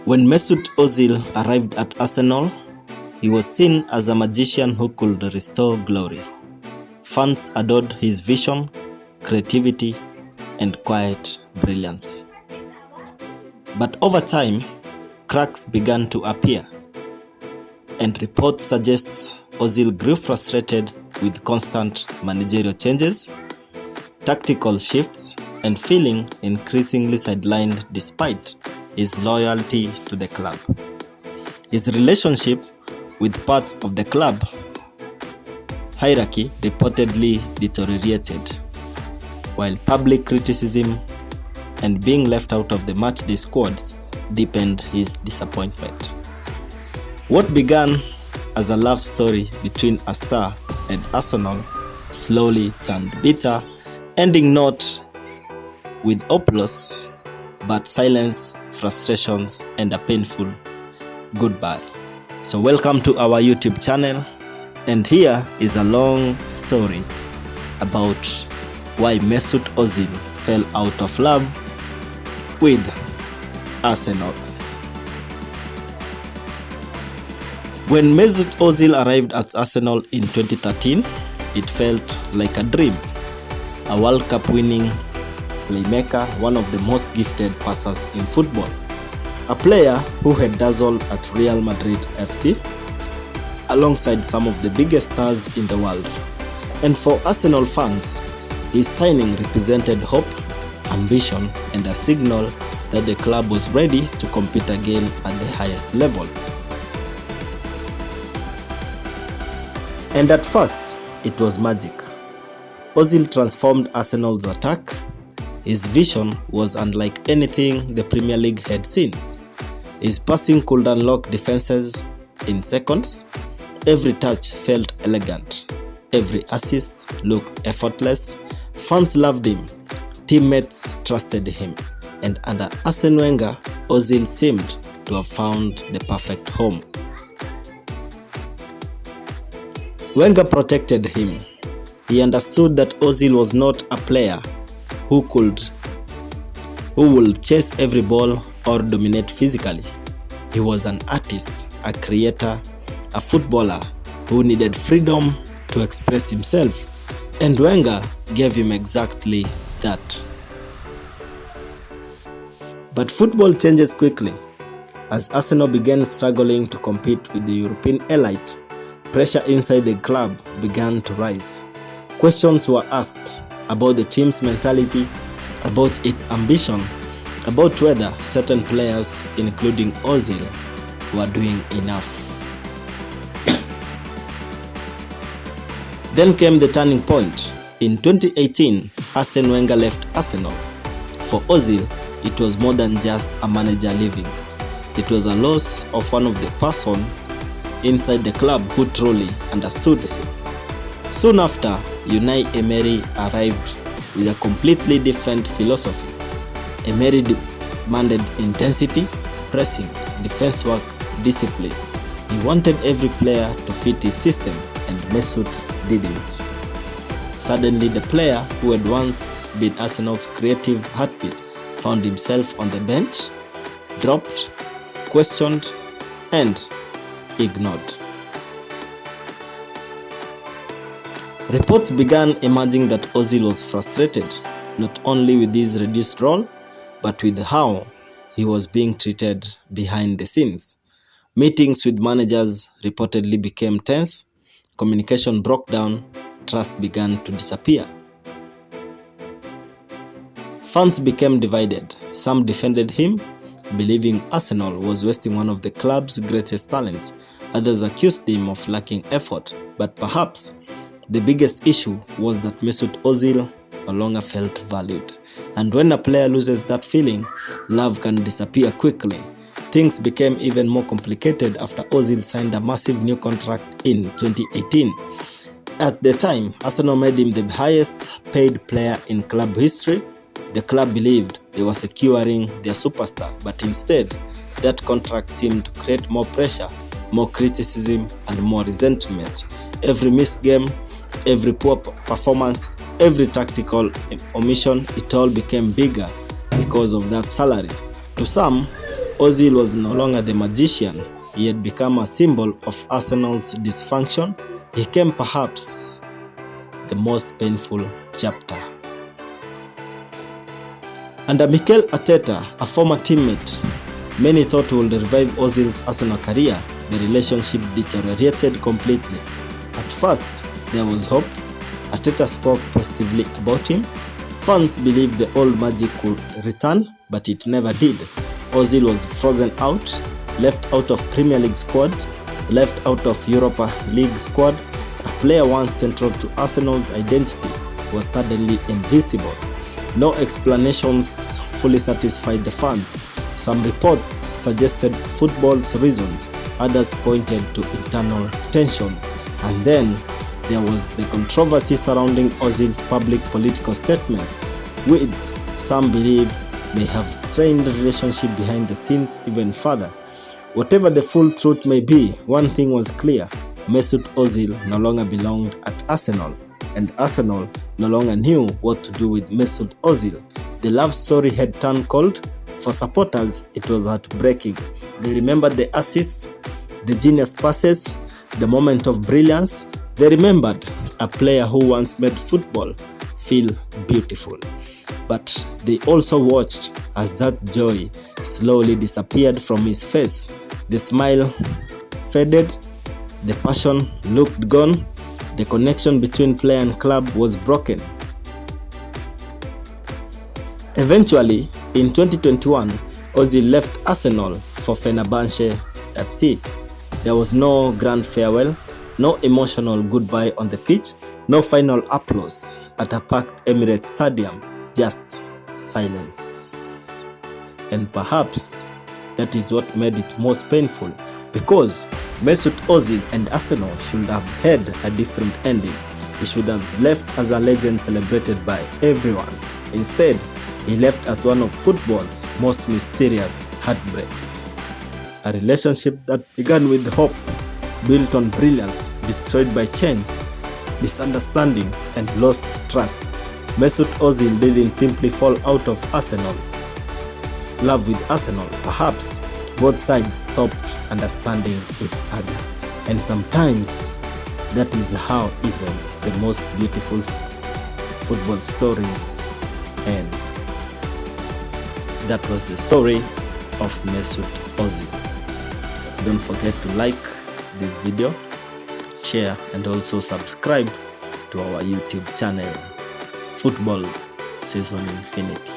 When Mesut Özil arrived at Arsenal, he was seen as a magician who could restore glory. Fans adored his vision, creativity, and quiet brilliance. But over time, cracks began to appear, and reports suggest Ozil grew frustrated with constant managerial changes, tactical shifts, and feeling increasingly sidelined despite his loyalty to the club. His relationship with parts of the club hierarchy reportedly deteriorated, while public criticism and being left out of the matchday squads deepened his disappointment. What began as a love story between a star and Arsenal slowly turned bitter, ending not with applause but silence, frustrations, and a painful goodbye. So welcome to our YouTube channel, and here is a long story about why Mesut Özil fell out of love with Arsenal. When Mesut Özil arrived at Arsenal in 2013, it felt like a dream. A World Cup winning playmaker, one of the most gifted passers in football. A player who had dazzled at Arsenal F.C. alongside some of the biggest stars in the world. And for Arsenal fans, his signing represented hope, ambition, and a signal that the club was ready to compete again at the highest level. And at first, it was magic. Ozil transformed Arsenal's attack. His vision was unlike anything the Premier League had seen. His passing could unlock defenses in seconds. Every touch felt elegant. Every assist looked effortless. Fans loved him. Teammates trusted him. And under Arsene Wenger, Ozil seemed to have found the perfect home. Wenger protected him. He understood that Ozil was not a player who would chase every ball or dominate physically. He was an artist, a creator, a footballer who needed freedom to express himself, and Wenger gave him exactly that. But football changes quickly. As Arsenal began struggling to compete with the European elite, pressure inside the club began to rise. Questions were asked about the team's mentality, about its ambition, about whether certain players, including Ozil, were doing enough. Then came the turning point. In 2018, Arsene Wenger left Arsenal. For Ozil, it was more than just a manager leaving. It was a loss of one of the person inside the club who truly understood him. Soon after, Unai Emery arrived with a completely different philosophy. Emery demanded intensity, pressing, defense work, discipline. He wanted every player to fit his system, and Mesut didn't. Suddenly, the player who had once been Arsenal's creative heartbeat found himself on the bench, dropped, questioned, and ignored. Reports began emerging that Ozil was frustrated, not only with his reduced role, but with how he was being treated behind the scenes. Meetings with managers reportedly became tense, communication broke down, trust began to disappear. Fans became divided. Some defended him, believing Arsenal was wasting one of the club's greatest talents. Others accused him of lacking effort, but perhaps the biggest issue was that Mesut Özil no longer felt valued. And when a player loses that feeling, love can disappear quickly. Things became even more complicated after Ozil signed a massive new contract in 2018. At the time, Arsenal made him the highest paid player in club history. The club believed they were securing their superstar, but instead, that contract seemed to create more pressure, more criticism, and more resentment. Every missed game, every poor performance, every tactical omission, it all became bigger because of that salary. To some, Ozil was no longer the magician. He had become a symbol of Arsenal's dysfunction. He came perhaps the most painful chapter. Under Mikel Arteta, a former teammate, many thought would revive Ozil's Arsenal career. The relationship deteriorated completely. At first, there was hope. Arteta spoke positively about him. Fans believed the old magic could return, but it never did. Ozil was frozen out, left out of Premier League squad, left out of Europa League squad. A player once central to Arsenal's identity was suddenly invisible. No explanations fully satisfied the fans. Some reports suggested football's reasons, others pointed to internal tensions, and then there was the controversy surrounding Ozil's public political statements, which some believe may have strained the relationship behind the scenes even further. Whatever the full truth may be, one thing was clear: Mesut Özil no longer belonged at Arsenal, and Arsenal no longer knew what to do with Mesut Özil. The love story had turned cold. For supporters, it was heartbreaking. They remembered the assists, the genius passes, the moment of brilliance. They remembered a player who once made football feel beautiful. But they also watched as that joy slowly disappeared from his face. The smile faded, the passion looked gone, the connection between player and club was broken. Eventually, in 2021, Ozil left Arsenal for Fenerbahce F.C. There was no grand farewell, no emotional goodbye on the pitch, no final applause at a packed Emirates Stadium, just silence. And perhaps that is what made it most painful, because Mesut Özil and Arsenal should have had a different ending. He should have left as a legend celebrated by everyone. Instead, he left as one of football's most mysterious heartbreaks. A relationship that began with hope, built on brilliance, destroyed by change, misunderstanding, and lost trust. Mesut Özil didn't simply fall out of Arsenal. Love with Arsenal, perhaps both sides stopped understanding each other. And sometimes that is how even the most beautiful football stories end. That was the story of Mesut Özil. Don't forget to like this video, share, and also subscribe to our YouTube channel, Football Season Infinity.